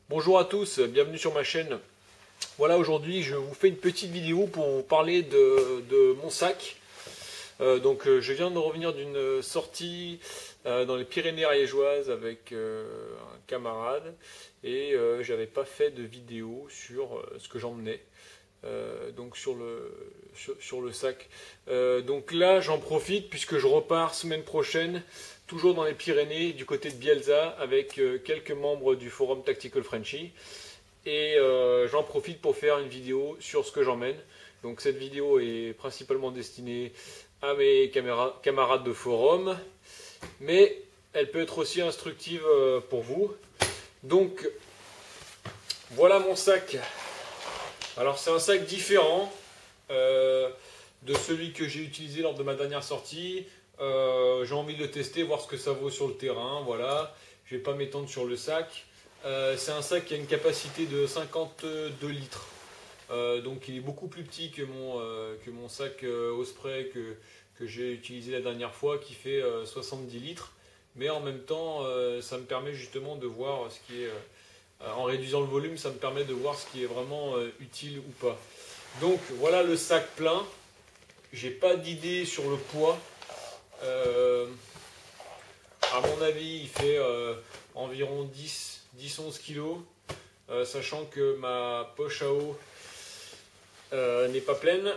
Bonjour à tous, bienvenue sur ma chaîne. Voilà, aujourd'hui je vous fais une petite vidéo pour vous parler de mon sac. Je viens de revenir d'une sortie dans les Pyrénées ariégeoises avec un camarade et j'avais pas fait de vidéo sur ce que j'emmenais. Sur le sac. Donc là, j'en profite puisque je repars semaine prochaine, toujours dans les Pyrénées, du côté de Bielsa, avec quelques membres du forum Tactical Frenchy. Et j'en profite pour faire une vidéo sur ce que j'emmène. Donc cette vidéo est principalement destinée à mes camarades de forum, mais elle peut être aussi instructive pour vous. Donc voilà mon sac. Alors c'est un sac différent de celui que j'ai utilisé lors de ma dernière sortie. J'ai envie de le tester, voir ce que ça vaut sur le terrain. Voilà, je ne vais pas m'étendre sur le sac. C'est un sac qui a une capacité de 52 litres. Donc il est beaucoup plus petit que mon sac Osprey que j'ai utilisé la dernière fois, qui fait 70 litres. Mais en même temps, ça me permet justement de voir ce qui est... en réduisant le volume, ça me permet de voir ce qui est vraiment utile ou pas. Donc voilà le sac plein. J'ai pas d'idée sur le poids. À mon avis, il fait environ 10-11 kg, sachant que ma poche à eau n'est pas pleine,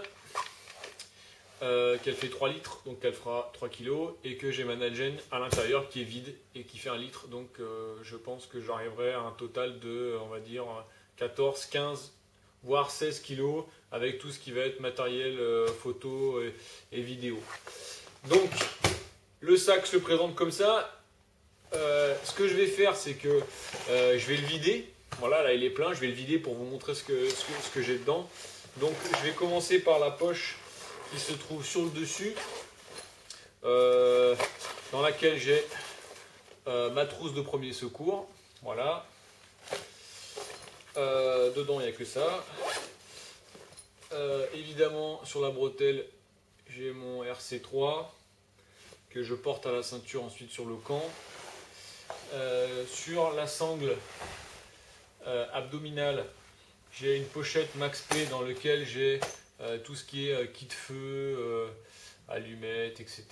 qu'elle fait 3 litres, donc elle fera 3 kg, et que j'ai ma Nalgene à l'intérieur qui est vide et qui fait 1 litre. Donc je pense que j'arriverai à un total de, on va dire, 14, 15, voire 16 kg avec tout ce qui va être matériel photo et vidéo. Donc le sac se présente comme ça. Ce que je vais faire, c'est que je vais le vider. Voilà, là il est plein, je vais le vider pour vous montrer ce que j'ai dedans. Donc je vais commencer par la poche qui se trouve sur le dessus, dans laquelle j'ai ma trousse de premier secours. Voilà. Dedans il n'y a que ça. Évidemment sur la bretelle j'ai mon RC3 que je porte à la ceinture ensuite sur le camp. Sur la sangle abdominale, j'ai une pochette Max P dans laquelle j'ai tout ce qui est kit feu, allumettes, etc.,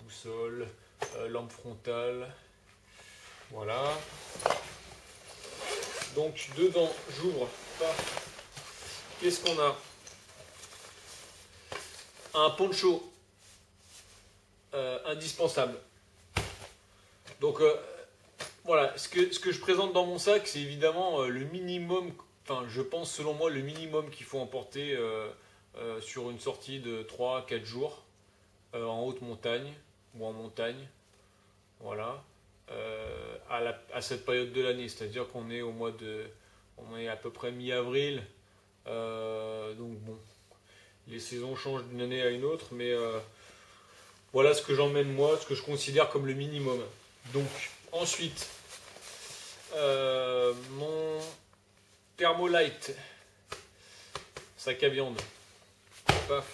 boussole, lampe frontale. Voilà. Donc dedans, j'ouvre. Qu'est-ce qu'on a? Un poncho indispensable. Donc voilà, ce que je présente dans mon sac, c'est évidemment le minimum, enfin je pense selon moi le minimum qu'il faut emporter sur une sortie de 3-4 jours en haute montagne ou en montagne. Voilà. À cette période de l'année, c'est-à-dire qu'on est on est à peu près mi-avril. Donc bon, les saisons changent d'une année à une autre, mais voilà ce que j'emmène moi, ce que je considère comme le minimum. Donc ensuite, mon Thermolite, sac à viande, paf,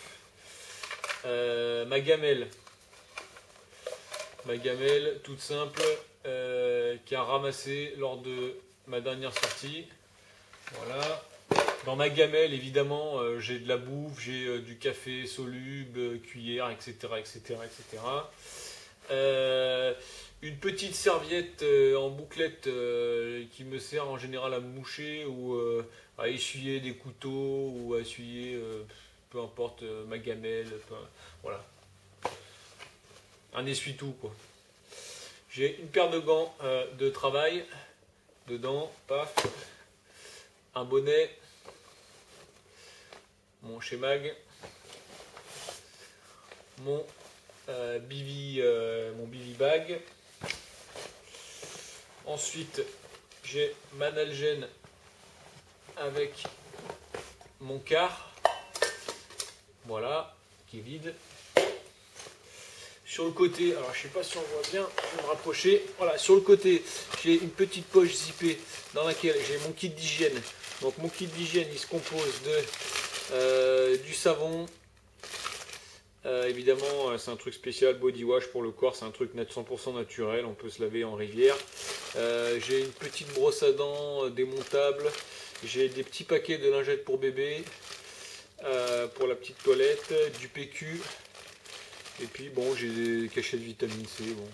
ma gamelle toute simple, qui a ramassé lors de ma dernière sortie. Voilà. Dans ma gamelle, évidemment, j'ai de la bouffe, j'ai du café soluble, cuillère, etc., une petite serviette en bouclette qui me sert en général à me moucher ou à essuyer des couteaux ou à essuyer, peu importe, ma gamelle. Voilà. Un essuie-tout, quoi. J'ai une paire de gants de travail dedans, paf, un bonnet, mon Shemag, mon bivy bag. Ensuite, j'ai ma Nalgene avec mon car, voilà, qui est vide. Sur le côté, alors je sais pas si on voit bien, je vais me rapprocher. Voilà, sur le côté, j'ai une petite poche zippée dans laquelle j'ai mon kit d'hygiène. Donc mon kit d'hygiène, il se compose de du savon, Évidemment, c'est un truc spécial, body wash pour le corps, c'est un truc 100% naturel, on peut se laver en rivière. J'ai une petite brosse à dents démontable, j'ai des petits paquets de lingettes pour bébé, pour la petite toilette, du PQ, et puis bon, j'ai des cachets de vitamine C. Bon,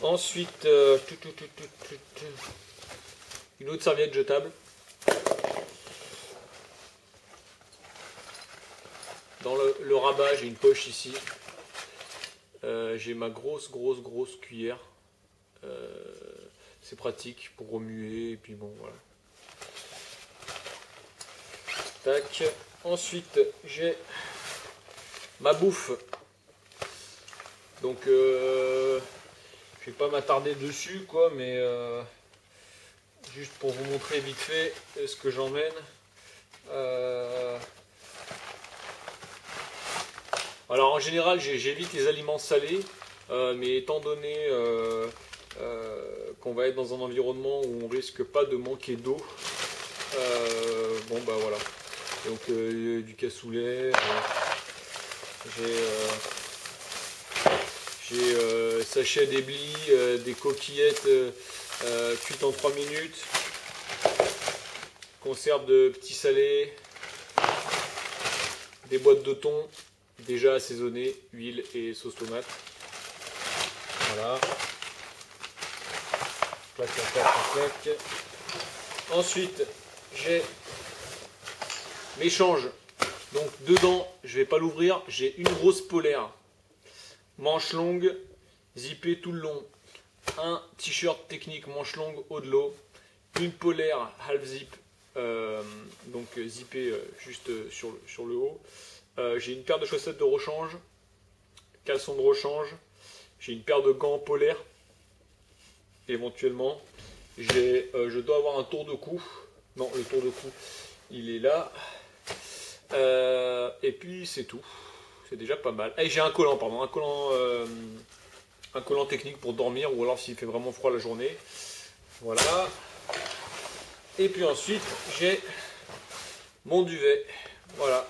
voilà. Ensuite, une autre serviette jetable. Dans le rabat, j'ai une poche ici. J'ai ma grosse cuillère. C'est pratique pour remuer. Et puis bon, voilà. Tac. Ensuite, j'ai ma bouffe. Donc, je vais pas m'attarder dessus, quoi, mais juste pour vous montrer vite fait ce que j'emmène. Alors en général j'évite les aliments salés, mais étant donné qu'on va être dans un environnement où on risque pas de manquer d'eau, bon bah voilà. Donc du cassoulet, j'ai sachet d'éblis, des coquillettes cuites en 3 minutes, conserve de petits salés, des boîtes de thon déjà assaisonnées, huile et sauce tomate. Voilà. Clac, clac, clac, clac. Ensuite, j'ai mes changes. Donc dedans, je vais pas l'ouvrir, j'ai une grosse polaire, manche longue, zippée tout le long, un t-shirt technique manche longue haut de l'eau, une polaire half zip, donc zippée juste sur le haut. J'ai une paire de chaussettes de rechange, caleçon de rechange, j'ai une paire de gants polaires, éventuellement. Je dois avoir un tour de cou. Non, le tour de cou, il est là. Et puis c'est tout. C'est déjà pas mal. Et j'ai un collant, pardon, un collant technique pour dormir ou alors s'il fait vraiment froid la journée. Voilà. Et puis ensuite, j'ai mon duvet. Voilà.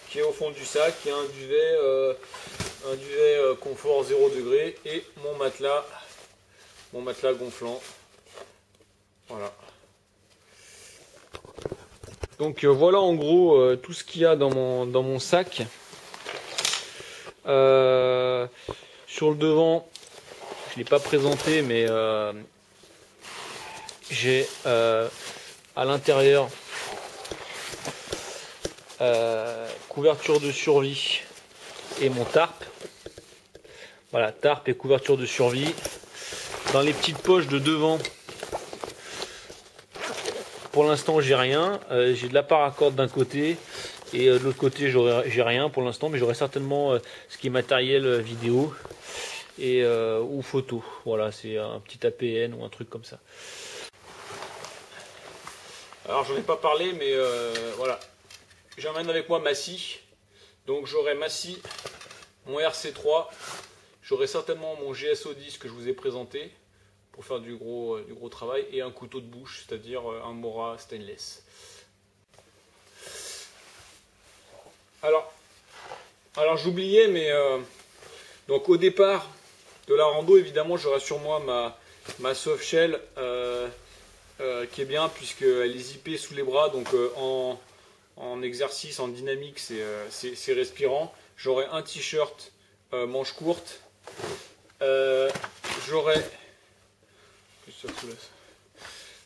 Qui est au fond du sac. Il y a un duvet confort 0 degré et mon matelas gonflant. Voilà. Donc voilà en gros tout ce qu'il y a dans mon sac. Sur le devant, je ne l'ai pas présenté, mais j'ai à l'intérieur couverture de survie et mon tarp. Voilà, tarp et couverture de survie. Dans les petites poches de devant, pour l'instant j'ai rien. J'ai de la paracorde d'un côté et de l'autre côté j'ai rien pour l'instant, mais j'aurai certainement ce qui est matériel vidéo et ou photo. Voilà, c'est un petit APN ou un truc comme ça. Alors j'en ai pas parlé, mais voilà, j'emmène avec moi ma scie. Donc j'aurai ma scie, mon RC3, j'aurai certainement mon GSO10 que je vous ai présenté pour faire du gros travail, et un couteau de bouche, c'est-à-dire un Mora stainless. Alors j'oubliais, mais donc au départ de la rando, évidemment, j'aurai sur moi ma soft shell qui est bien puisqu'elle est zippée sous les bras, donc en exercice, en dynamique, c'est respirant. J'aurai un t-shirt manche courte.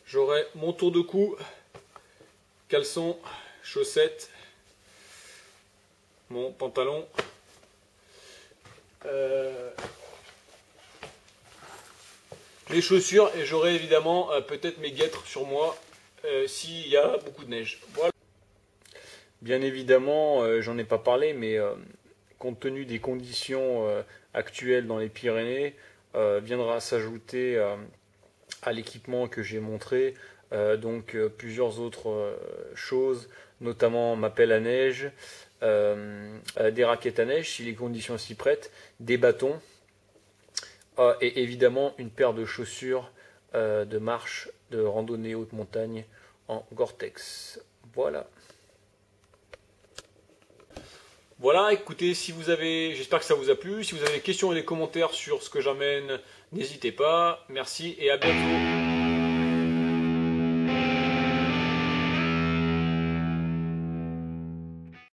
J'aurai mon tour de cou, caleçon, chaussettes, mon pantalon, les chaussures, et j'aurai évidemment peut-être mes guêtres sur moi s'il y a beaucoup de neige. Voilà. Bien évidemment, j'en ai pas parlé, mais compte tenu des conditions actuelles dans les Pyrénées, viendra s'ajouter à l'équipement que j'ai montré donc plusieurs autres choses, notamment ma pelle à neige, des raquettes à neige si les conditions s'y prêtent, des bâtons et évidemment une paire de chaussures de marche de randonnée haute montagne en Gore-Tex. Voilà. Voilà, écoutez, j'espère que ça vous a plu. Si vous avez des questions et des commentaires sur ce que j'amène, n'hésitez pas. Merci et à bientôt.